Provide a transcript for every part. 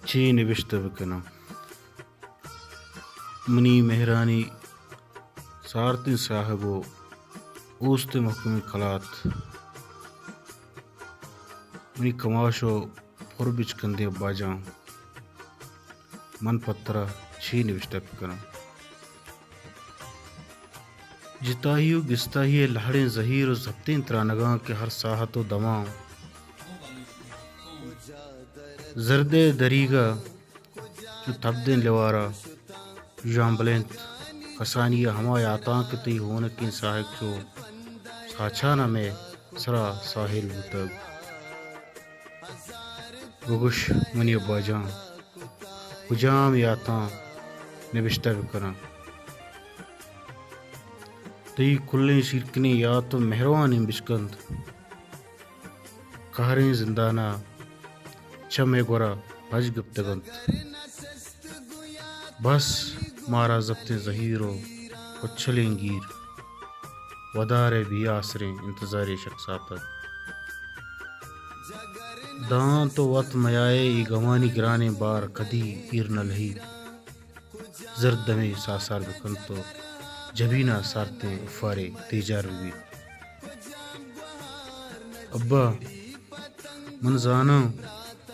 چی نوشتہ بکنم منی مہرانی سارتن صاحبو اوست محکم کلات منی کماشو پر بچ کندے باجاں من پترہ چھی نوشتہ بکنم جتاہیو گستاہی لہڑیں ظہیر و ضبطیں ترانگاں کے ہر ساحت و دماں زرد دریگا جو تبدیں لوارا جامبلنت کسانیہ ہما یاتاں کے تی ہونکیں ساہک چو ساچانا میں سرا ساحل بوتگ گوگش منی ابا جان کجام یاتاں نوشتہ بکنم تی کلیں شرکنی یات و مہروانی بچکند کہریں زندانہ چمے گورا بج گپتگند بس مارا ضبط ظہیرو کچھلیں گیر ودار بھی آسریں انتظار شخصات دان تو وط میائے ای گوانی گرانے بار کدی ایر نہ لہی زرد میں ساسار بکن تو جبینہ سارتیں افارے تیجار بھی ابا من زانا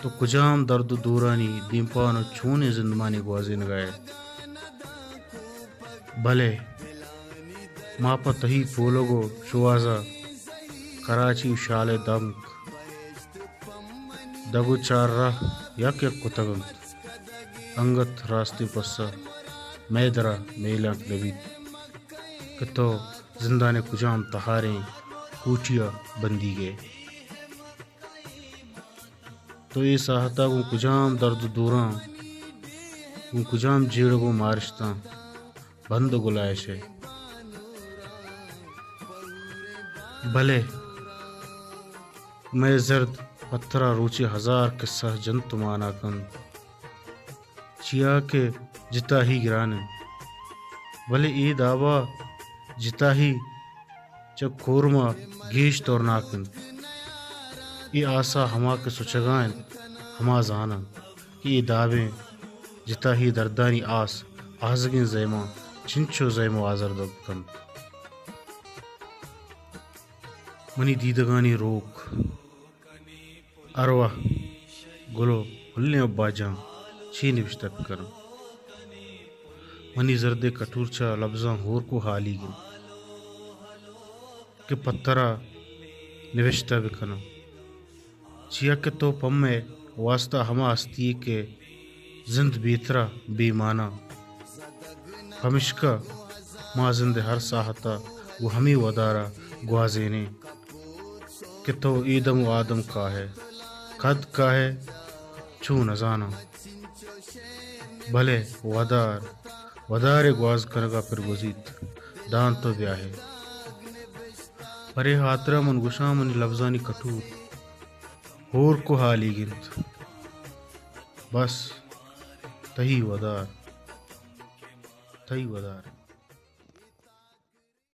تو کجام درد و دورانی دیمپانو چونے زندمانی گوازے نگائے بھلے ماپا تہی پولوگو شوازا کراچی شال دنک دگو چار راہ یک کتگند انگت راستے پسا میدرا میلانک دوید کہ تو زندان کجام تہاریں کوچیا بندی گئے تو یہ ساہتا گو کجام درد دوراں گو کجام جیڑ گو مارشتاں بند گلائش ہے بھلے میں زرد پتھرا روچے ہزار قصہ جنت مانا کن چیا کے جتا ہی گرانے بھلے ای دابا جتا ہی جب کورما گیش تور ناکن ای آسا ہما کے سچگائن ہما زانن کہ ای دابیں جتا ہی دردانی آس آزگیں زیمہ چنچو زیمو آزر دکن منی دیدگانی روک ارواح گلو ہلنے ابا جان چھی نوشتہ بکنم منی زرد کٹورچا لفظاں ہور کو حالی گن کہ پترا نوشتہ بکنم چیا کہ تو پمے واسطہ ہما ہستی کے زند بیترا بے مانا ہمشکا ما زند ہر ساہتا وہ ہمیں ودارا گوازینے کہ تو ایدم و آدم کا ہے قد کا ہے چو نزانا بھلے ودار گواز کنگا پر گزیت دان تو بیا ہے پرے خاطرہ من گشاں منی لفظانی کٹور ہور کو حالی گنت بس تہی ودار